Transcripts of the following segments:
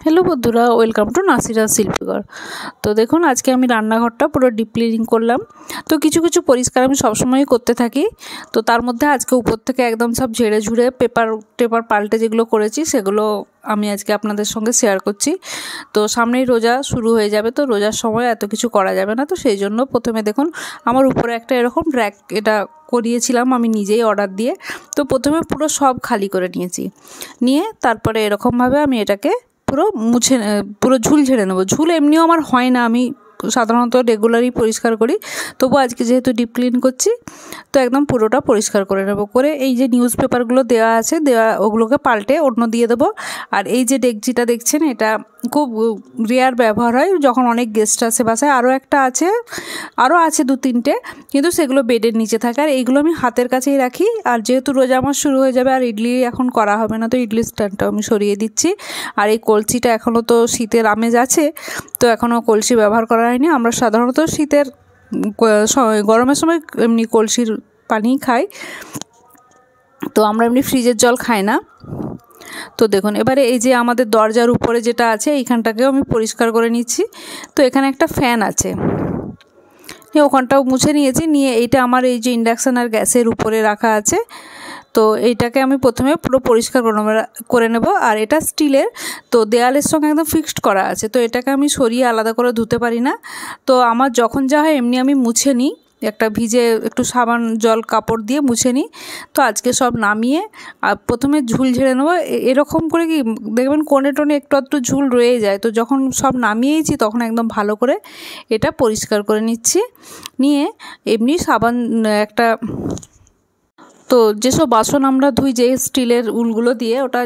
Hello बंधुरा welcome to Nasira शिल्पीघर। तो देखो आज के आमी रान्नाघरटा पुरो डिप क्लिनिंग करलाम। तो किछु किछु परिष्कार आमी सब समय करते थाकी। तो तार मध्य आज के ऊपर थेके एकदम सब झेड़े झुड़े पेपर टेपर पाल्टे जेगुलो करेछि सेगुलो आमी आज के आपनादेर संगे शेयर करछि। तो सामनेई रोजा शुरू हये जाबे, तो रोजार समय एत किछु करा जाबे ना, तो सेई जोन्नो प्रथमे देखुन आमार उपरे एकटा एरकम रैक एटा करिয়েছিলাম আমি নিজেই অর্ডার দিয়ে। তো প্রথমে পুরো সব খালি করে নিয়েছি, নিয়ে তারপরে এরকমভাবে আমি এটাকে পুরো মুছে পুরো ঝুল ঝেড়ে নেব। ঝুল এমনিও আমার হয় না, আমি সাধারণত রেগুলারই পরিষ্কার করি, তবু আজকে যেহেতু ডিপ ক্লিন করছি তো একদম পুরোটা পরিষ্কার করে নেব। করে এই যে নিউজ পেপারগুলো দেওয়া আছে দেওয়া ওগুলোকে পাল্টে অন্য দিয়ে দেবো। আর এই যে ডেকচিটা দেখছেন এটা খুব রেয়ার ব্যবহার হয় যখন অনেক গেস্ট আসে বাসায়। আরও আছে দু তিনটে, কিন্তু সেগুলো বেডের নিচে থাকে, আর এইগুলো আমি হাতের কাছেই রাখি। আর যেহেতু রোজা আমার শুরু হয়ে যাবে আর ইডলি এখন করা হবে না, তো ইডলি স্ট্যান্ডটাও আমি সরিয়ে দিচ্ছি। আর এই কলসিটা এখনও তো শীতের আমেজ আছে, তো এখনও কলসি ব্যবহার করা হয়নি। আমরা সাধারণত শীতের গরমের সময় এমনি কলসির পানি খাই, তো আমরা এমনি ফ্রিজের জল খাই না। তো দেখুন এবারে এই যে আমাদের দরজার উপরে যেটা আছে এইখানটাকেও আমি পরিষ্কার করে নিচ্ছি। তো এখানে একটা ফ্যান আছে, ওখানটাও মুছে নিয়েছি। নিয়ে এইটা আমার এই যে ইন্ডাকশান আর গ্যাসের উপরে রাখা আছে, তো এইটাকে আমি প্রথমে পুরো পরিষ্কার করে নেব। আর এটা স্টিলের, তো দেয়ালের সঙ্গে একদম ফিক্সড করা আছে, তো এটাকে আমি সরিয়ে আলাদা করে ধুতে পারি না। তো আমার যখন যা হয় এমনি আমি মুছে নিই, একটা ভিজে একটু সাবান জল কাপড় দিয়ে মুছে নিই। তো আজকে সব নামিয়ে আর প্রথমে ঝুল ঝেড়ে নেবো। এরকম করে কি দেখবেন কোণে টোনে একটু একটু ঝুল রয়ে যায়, তো যখন সব নামিয়েছি তখন একদম ভালো করে এটা পরিষ্কার করে নিচ্ছি। নিয়ে এমনি সাবান একটা, তো যেসব বাসন আমরা ধুই যে স্টিলের উলগুলো দিয়ে, ওটা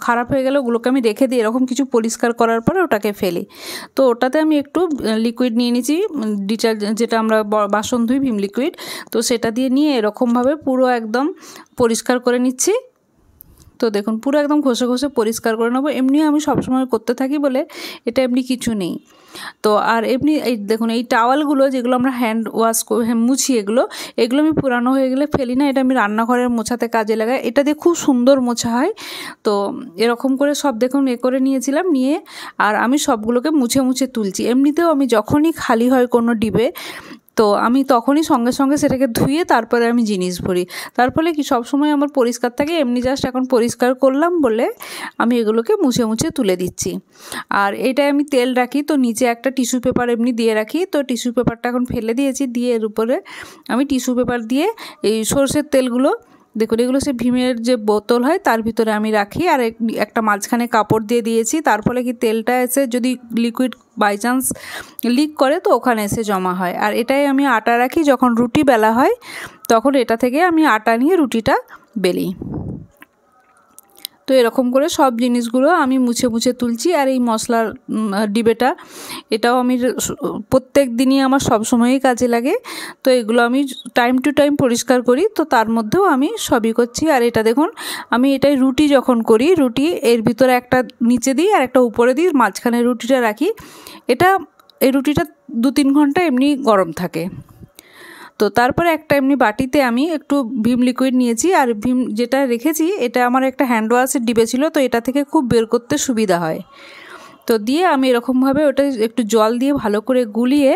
খারাপ হয়ে গেলে ওগুলোকে আমি রেখে দিই, এরকম কিছু পরিষ্কার করার পরে ওটাকে ফেলি। তো ওটাতে আমি একটু লিকুইড নিয়ে নিয়েছি, ডিটারজেন্ট যেটা আমরা বাসন ধুই ভিম লিকুইড, তো সেটা দিয়ে নিয়ে এরকমভাবে পুরো একদম পরিষ্কার করে নিচ্ছি। তো দেখুন পুরো একদম ঘষে ঘষে পরিষ্কার করে নেবো। এমনি আমি সবসময় করতে থাকি বলে এটা এমনি কিছু নেই। তো আর এমনি এই দেখুন এই টাওয়ালগুলো যেগুলো আমরা হ্যান্ড ওয়াশ মুছি, এগুলো আমি পুরানো হয়ে গেলে ফেলি না, এটা আমি রান্নাঘরের মোছাতে কাজে লাগাই। এটা দিয়ে খুব সুন্দর মোছা হয়। তো এরকম করে সব দেখুন করে নিয়েছিলাম, নিয়ে আর আমি সবগুলোকে মুছে মুছে তুলছি। এমনিতেও আমি যখনই খালি হয় কোনো ডিবে, তো আমি তখনই সঙ্গে সঙ্গে সেটাকে ধুয়ে তারপরে আমি জিনিস ভরি। তার ফলে কি সবসময় আমার পরিষ্কার থাকে। এমনি জাস্ট এখন পরিষ্কার করলাম বলে আমি এগুলোকে মুছে মুছে তুলে দিচ্ছি। আর এটাই আমি তেল রাখি, তো নিচে একটা টিস্যু পেপার এমনি দিয়ে রাখি। তো টিস্যু পেপারটা এখন ফেলে দিয়েছি, দিয়ে এর উপরে আমি টিস্যু পেপার দিয়ে এই সরষের তেলগুলো দেখুন এগুলো সে ভীমের যে বোতল হয় তার ভিতরে আমি রাখি। আর একটা মাঝখানে কাপড় দিয়ে দিয়েছি, তার ফলে কি তেলটা এসে যদি লিকুইড বাই চান্স লিক করে তো ওখানে এসে জমা হয়। আর এটাই আমি আটা রাখি, যখন রুটি বেলা হয় তখন এটা থেকে আমি আটা নিয়ে রুটিটা বেলি। তো এরকম করে সব জিনিসগুলো আমি মুছে মুছে তুলছি। আর এই মশলার ডিবেটা এটাও আমি প্রত্যেক দিনই আমার সব সময়ই কাজে লাগে, তো এগুলো আমি টাইম টু টাইম পরিষ্কার করি। তো তার মধ্যেও আমি সবই করছি। আর এটা দেখুন আমি এটাই রুটি যখন করি, রুটি এর ভিতরে একটা নিচে দিই আর একটা উপরে দিই, মাঝখানে রুটিটা রাখি। এই রুটিটা 2-3 ঘন্টা এমনি গরম থাকে। তো তারপরে একটা এমনি বাটিতে আমি একটু ভিম লিকুইড নিয়েছি, আর ভিম যেটা রেখেছি এটা আমার একটা হ্যান্ড ওয়াশের ডিবে ছিল, তো এটা থেকে খুব বের করতে সুবিধা হয়। তো দিয়ে আমি এরকমভাবে ওটা একটু জল দিয়ে ভালো করে গুলিয়ে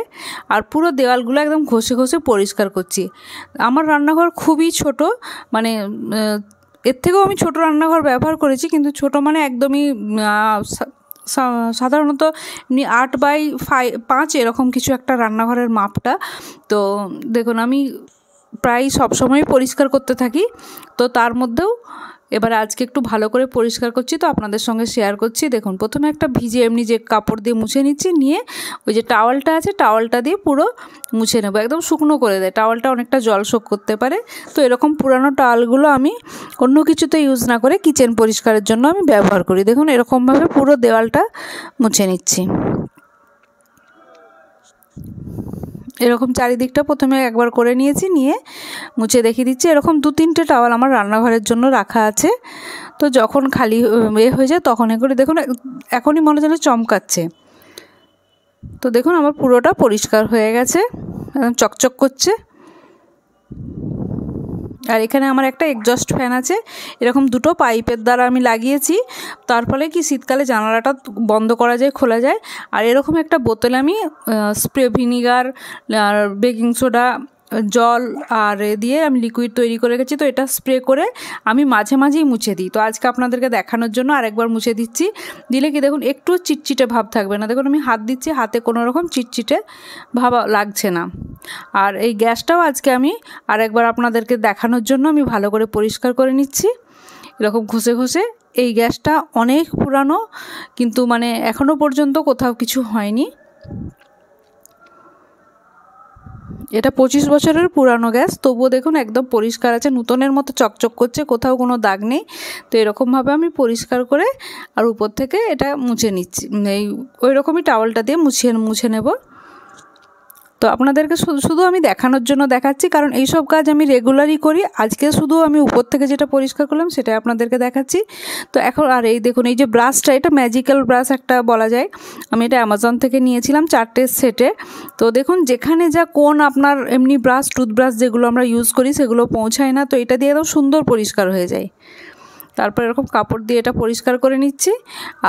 আর পুরো দেওয়ালগুলো একদম ঘষে ঘষে পরিষ্কার করছি। আমার রান্নাঘর খুবই ছোট, মানে এর থেকেও আমি ছোট রান্নাঘর ব্যবহার করেছি, কিন্তু ছোট মানে একদমই সাধারণত এমনি 8x5 এরকম কিছু একটা রান্নাঘরের মাপটা। তো দেখুন আমি প্রায় সবসময় পরিষ্কার করতে থাকি। তো তার মধ্যেও এবার আজকে একটু ভালো করে পরিষ্কার করছি, তো আপনাদের সঙ্গে শেয়ার করছি। দেখুন প্রথমে একটা ভিজে এমনি যে কাপড় দিয়ে মুছে নিচ্ছি, নিয়ে ওই যে টাওয়ালটা আছে টাওয়ালটা দিয়ে পুরো মুছে নেবো, একদম শুকনো করে দেয়। টাওয়ালটা অনেকটা জল শোক করতে পারে, তো এরকম পুরানো টাওয়ালগুলো আমি অন্য কিছুতে ইউজ না করে কিচেন পরিষ্কারের জন্য আমি ব্যবহার করি। দেখুন এরকমভাবে পুরো দেওয়ালটা মুছে নিচ্ছি। এরকম চারিদিকটা প্রথমে একবার করে নিয়েছি, নিয়ে মুছে দেখিয়ে দিচ্ছি। এরকম 2-3টে টাওয়াল আমার রান্নাঘরের জন্য রাখা আছে, তো যখন খালি হয়ে যায় তখন করে দেখুন এখনই মনে যেন চমকাচ্ছে। তো দেখুন আমার পুরোটা পরিষ্কার হয়ে গেছে, একদম চকচক করছে। আর এখানে আমার একটা এক্সস্ট ফ্যান আছে, এরকম দুটো পাইপের দ্বারা আমি লাগিয়েছি। তার ফলে কি শীতকালে জানালাটা বন্ধ করা যায়, খোলা যায়। আর এরকম একটা বোতলে আমি স্প্রে ভিনিগার আর বেকিং সোডা, জল আর দিয়ে আমি লিকুইড তৈরি করে রেখেছি। তো এটা স্প্রে করে আমি মাঝে মাঝেই মুছে দিই। তো আজকে আপনাদেরকে দেখানোর জন্য আরেকবার মুছে দিচ্ছি। দিলে কি দেখুন একটু চিটচিটে ভাব থাকবে না। দেখুন আমি হাত দিচ্ছি, হাতে কোনো রকম চিটচিটে ভাব লাগছে না। আর এই গ্যাসটাও আজকে আমি আরেকবার আপনাদেরকে দেখানোর জন্য আমি ভালো করে পরিষ্কার করে নিচ্ছি এরকম ঘষে ঘষে। এই গ্যাসটা অনেক পুরানো, কিন্তু মানে এখনও পর্যন্ত কোথাও কিছু হয়নি। এটা 25 বছরের পুরানো গ্যাস, তবুও দেখুন একদম পরিষ্কার আছে, নতুনের মতো চকচক করছে, কোথাও কোনো দাগ নেই। তো এরকমভাবে আমি পরিষ্কার করে আর উপর থেকে এটা মুছে নিচ্ছি, এই ওই রকমই টাওয়ালটা দিয়ে মুছে নেব। তো আপনাদেরকে শুধু আমি দেখানোর জন্য দেখাচ্ছি, কারণ এই সব কাজ আমি রেগুলারই করি। আজকে শুধু আমি উপর থেকে যেটা পরিষ্কার করলাম সেটাই আপনাদেরকে দেখাচ্ছি। তো এখন আর এই দেখুন এই যে ব্রাশটা, এটা ম্যাজিক্যাল ব্রাশ একটা বলা যায়, আমি এটা অ্যামাজন থেকে নিয়েছিলাম 4টে সেটে। তো দেখুন যেখানে যা কোন আপনার এমনি ব্রাশ, টুথব্রাশ যেগুলো আমরা ইউজ করি সেগুলো পৌঁছায় না, তো এটা দিয়ে একদম সুন্দর পরিষ্কার হয়ে যায়। তারপর এরকম কাপড় দিয়ে এটা পরিষ্কার করে নিচ্ছি।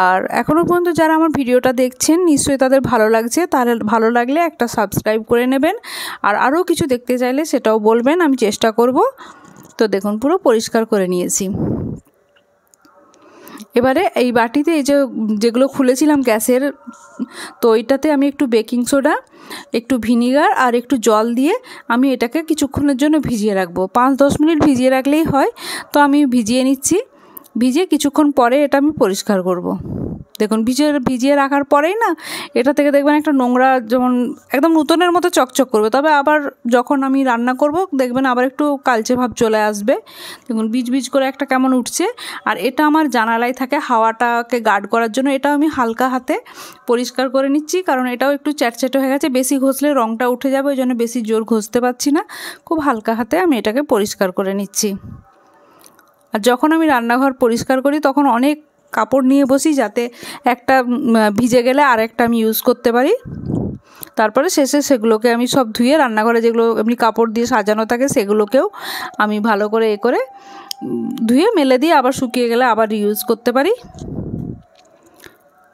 আর এখনও পর্যন্ত যারা আমার ভিডিওটা দেখছেন নিশ্চয়ই তাদের ভালো লাগছে, তাহলে ভালো লাগলে একটা সাবস্ক্রাইব করে নেবেন। আর আরও কিছু দেখতে চাইলে সেটাও বলবেন, আমি চেষ্টা করব। তো দেখুন পুরো পরিষ্কার করে নিয়েছি। এবারে এই বাটিতে এই যেগুলো খুলেছিলাম গ্যাসের, তো ওইটাতে আমি একটু বেকিং সোডা, একটু ভিনিগার আর একটু জল দিয়ে আমি এটাকে কিছুক্ষণের জন্য ভিজিয়ে রাখবো। 5-10 মিনিট ভিজিয়ে রাখলেই হয়। তো আমি ভিজিয়ে নিচ্ছি। ভিজিয়ে কিছুক্ষণ পরে এটা আমি পরিষ্কার করব। দেখুন ভিজিয়ে রাখার পরেই না এটা থেকে দেখবেন একটা নোংরা, যেমন একদম নতুনের মতো চকচক করবে। তবে আবার যখন আমি রান্না করব দেখবেন আবার একটু কালচে ভাব চলে আসবে। দেখুন বিজ করে একটা কেমন উঠছে। আর এটা আমার জানালায় থাকে হাওয়াটাকে গার্ড করার জন্য, এটাও আমি হালকা হাতে পরিষ্কার করে নিচ্ছি, কারণ এটাও একটু চ্যাটচ্যাটে হয়ে গেছে। বেশি ঘষলে রঙটা উঠে যাবে, ওই জন্য বেশি জোর ঘষতে পারছি না। খুব হালকা হাতে আমি এটাকে পরিষ্কার করে নিচ্ছি। আর যখন আমি রান্নাঘর পরিষ্কার করি তখন অনেক কাপড় নিয়ে বসি, যাতে একটা ভিজে গেলে আরেকটা আমি ইউজ করতে পারি। তারপরে শেষে সেগুলোকে আমি সব ধুয়ে, রান্নাঘরে যেগুলো এমনি কাপড় দিয়ে সাজানো থাকে সেগুলোকেও আমি ভালো করে ধুয়ে মেলে দিয়ে আবার শুকিয়ে গেলে আবার ইউজ করতে পারি।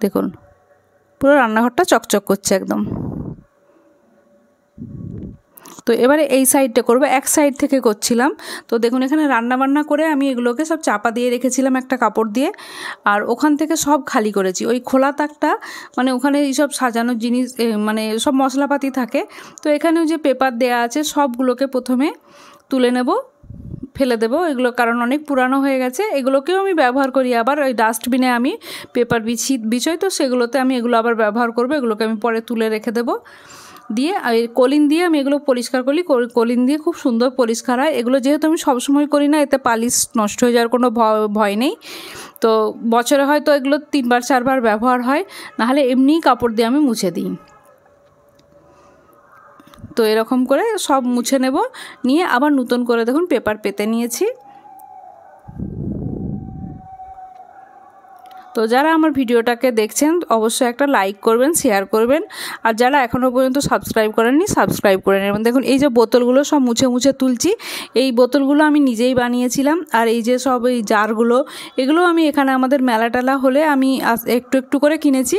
দেখুন পুরো রান্নাঘরটা চকচক করছে একদম। তো এবারে এই সাইডটা করব, এক সাইড থেকে করছিলাম। তো দেখুন এখানে রান্না করে আমি এগুলোকে সব চাপা দিয়ে রেখেছিলাম একটা কাপড় দিয়ে, আর ওখান থেকে সব খালি করেছি। ওই খোলা তাকটা মানে ওখানে এইসব সাজানোর জিনিস, মানে সব মশলাপাতি থাকে। তো এখানেও যে পেপার দেয়া আছে সবগুলোকে প্রথমে তুলে নেব, ফেলে দেবো এগুলো, কারণ অনেক পুরানো হয়ে গেছে। এগুলোকেও আমি ব্যবহার করি আবার, ওই ডাস্টবিনে আমি পেপার বিছাই, তো সেগুলোতে আমি এগুলো আবার ব্যবহার করব। এগুলোকে আমি পরে তুলে রেখে দেবো। দিয়ে কলিন দিয়ে আমি এগুলো পরিষ্কার করি, কলিন দিয়ে খুব সুন্দর পরিষ্কার হয়। এগুলো যেহেতু আমি সবসময় করি না, এতে পালিশ নষ্ট হয়ে যাওয়ার কোনো ভয় নেই। তো বছরে হয়তো এগুলো 3-4 বার ব্যবহার হয়, নাহলে এমনিই কাপড় দিয়ে আমি মুছে দিই। তো এরকম করে সব মুছে নেব, নিয়ে আবার নতুন করে দেখুন পেপার পেতে নিয়েছি। তো যারা আমার ভিডিওটাকে দেখছেন অবশ্যই একটা লাইক করবেন, শেয়ার করবেন। আর যারা এখনও পর্যন্ত সাবস্ক্রাইব করেননি সাবস্ক্রাইব করে নেবেন। দেখুন এই যে বোতলগুলো সব মুছে তুলছি, এই বোতলগুলো আমি নিজেই বানিয়েছিলাম। আর এই যে সব এই জারগুলো, এগুলো আমি এখানে আমাদের মেলা টেলা হলে আমি একটু করে কিনেছি।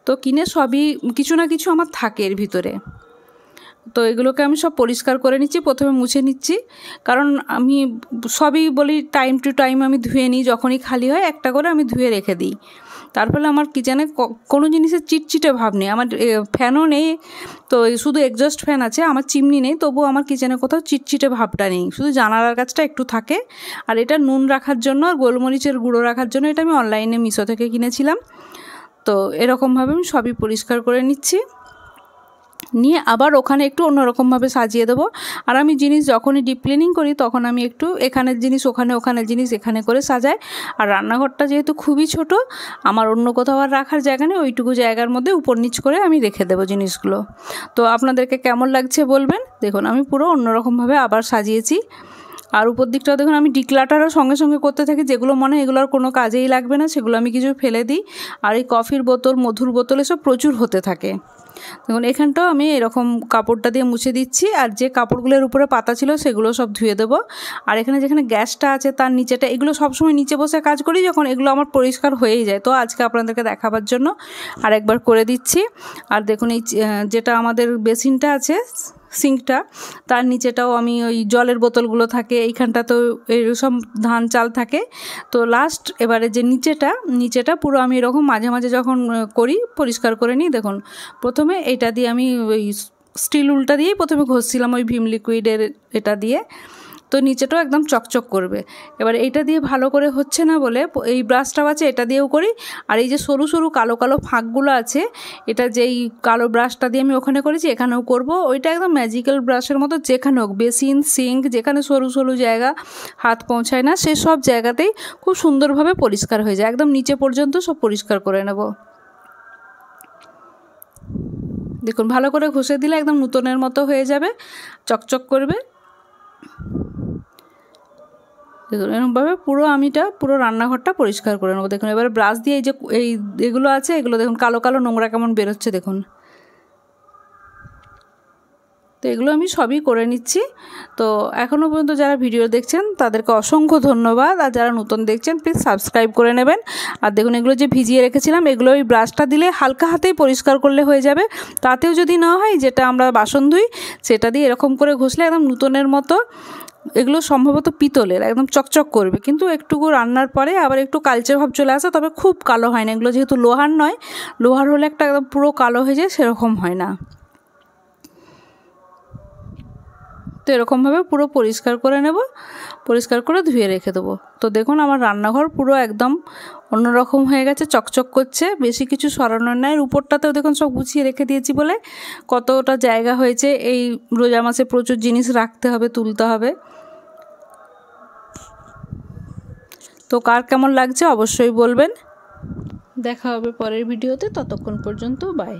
তো কিনে সবই কিছু না কিছু আমার থাকে এর ভিতরে। তো এগুলোকে আমি সব পরিষ্কার করে নিচ্ছি, প্রথমে মুছে নিচ্ছি, কারণ আমি সবই বলি টাইম টু টাইম আমি ধুয়ে নিই। যখনই খালি হয় একটা করে আমি ধুয়ে রেখে দিই। তার ফলে আমার কিচেনে কোনো জিনিসের চিটচিটে ভাব নেই। আমার ফ্যানও নেই, তো শুধু এক্সস্ট ফ্যান আছে, আমার চিমনি নেই, তবুও আমার কিচেনে কোথাও চিটচিটে ভাবটা নেই। শুধু জানালার কাছটা একটু থাকে। আর এটা নুন রাখার জন্য আর গোলমরিচের গুঁড়ো রাখার জন্য, এটা আমি অনলাইনে মিশো থেকে কিনেছিলাম। তো এরকমভাবে আমি সবই পরিষ্কার করে নিচ্ছি, নিয়ে আবার ওখানে একটু অন্যরকমভাবে সাজিয়ে দেবো। আর আমি জিনিস যখনই ডিপ ক্লিনিং করি তখন আমি একটু এখানের জিনিস ওখানের জিনিস এখানে করে সাজাই। আর রান্নাঘরটা যেহেতু খুবই ছোট, আমার অন্য কোথাও আর রাখার জায়গা নেই, ওইটুকু জায়গার মধ্যে উপর নিচ করে আমি রেখে দেবো জিনিসগুলো। তো আপনাদেরকে কেমন লাগছে বলবেন। দেখুন আমি পুরো অন্যরকমভাবে আবার সাজিয়েছি। আর উপর দিকটাও দেখুন আমি ডিক্লাটারও সঙ্গে সঙ্গে করতে থাকি, যেগুলো মনে হয় এগুলো আর কোনো কাজেই লাগবে না সেগুলো আমি কিছু ফেলে দিই। আর এই কফির বোতল, মধুর বোতল এসব প্রচুর হতে থাকে। দেখুন এখানটাও আমি এরকম কাপড়টা দিয়ে মুছে দিচ্ছি, আর যে কাপড়গুলোর উপরে পাতা ছিল সেগুলো সব ধুয়ে দেবো। আর এখানে যেখানে গ্যাসটা আছে তার নিচেটা, এগুলো সবসময় নিচে বসে কাজ করি যখন এগুলো আমার পরিষ্কার হয়েই যায়, তো আজকে আপনাদেরকে দেখাবার জন্য আর একবার করে দিচ্ছি। আর দেখুন এই যেটা আমাদের বেসিনটা আছে, সিঙ্কটা, তার নিচেটাও আমি ওই জলের বোতলগুলো থাকে, এইখানটা তো এরকম ধান চাল থাকে। তো লাস্ট এবারে যে নিচেটা পুরো আমি এরকম মাঝে মাঝে যখন করি পরিষ্কার করে নিই। দেখুন প্রথমে এটা দিয়ে আমি ওই স্টিল উলটা দিয়েই প্রথমে ঘষছিলাম ওই ভিম লিকুইডের এটা দিয়ে, তো নিচেটাও একদম চকচক করবে। এবার এইটা দিয়ে ভালো করে হচ্ছে না বলে এই ব্রাশটাও আছে, এটা দিয়েও করি। আর এই যে সরু সরু কালো কালো ফাঁকগুলো আছে, এটা যেই কালো ব্রাশটা দিয়ে আমি ওখানে করেছি এখানেও করব। ওইটা একদম ম্যাজিক্যাল ব্রাশের মতো, যেখানে হোক বেসিন, সিঙ্ক, যেখানে সরু সরু জায়গা হাত পৌঁছায় না সেই সব জায়গাতেই খুব সুন্দরভাবে পরিষ্কার হয়ে যায়, একদম নিচে পর্যন্ত সব পরিষ্কার করে নেব। দেখুন ভালো করে ঘষে দিলে একদম নতুনের মতো হয়ে যাবে, চকচক করবে। দেখুন এরকমভাবে পুরো রান্নাঘরটা পরিষ্কার করে নেবো। দেখুন এবারে ব্রাশ দিয়ে এই যে এগুলো আছে, এগুলো দেখুন কালো কালো নোংরা কেমন বেরোচ্ছে দেখুন। তো এগুলো আমি সবই করে নিচ্ছি। তো এখনও পর্যন্ত যারা ভিডিও দেখছেন তাদেরকে অসংখ্য ধন্যবাদ, আর যারা নতুন দেখছেন প্লিজ সাবস্ক্রাইব করে নেবেন। আর দেখুন এগুলো যে ভিজিয়ে রেখেছিলাম, এগুলো ওই ব্রাশটা দিলে হালকা হাতেই পরিষ্কার করলে হয়ে যাবে। তাতেও যদি না হয়, যেটা আমরা বাসন ধুই সেটা দিয়ে এরকম করে ঘষলে একদম নতুনের মতো। এগুলো সম্ভবত পিতলের, একদম চকচক করবে, কিন্তু একটুকু রান্নার পরে আবার একটু কালচে ভাব চলে আসে, তবে খুব কালো হয় না। এগুলো যেহেতু লোহার নয়, লোহার হলে একটা একদম পুরো কালো হয়ে যায়, সেরকম হয় না। তো এরকমভাবে পুরো পরিষ্কার করে নেব, পরিষ্কার করে ধুয়ে রেখে দেবো। তো দেখুন আমার রান্নাঘর পুরো একদম অন্যরকম হয়ে গেছে, চকচক করছে, বেশি কিছু সরানোর নাই। উপরটাতেও দেখুন সব গুছিয়ে রেখে দিয়েছি বলে কতটা জায়গা হয়েছে। এই রোজা মাসে প্রচুর জিনিস রাখতে হবে, তুলতে হবে। তো কার কেমন লাগছে অবশ্যই বলবেন। দেখা হবে পরের ভিডিওতে, ততক্ষণ পর্যন্ত বাই।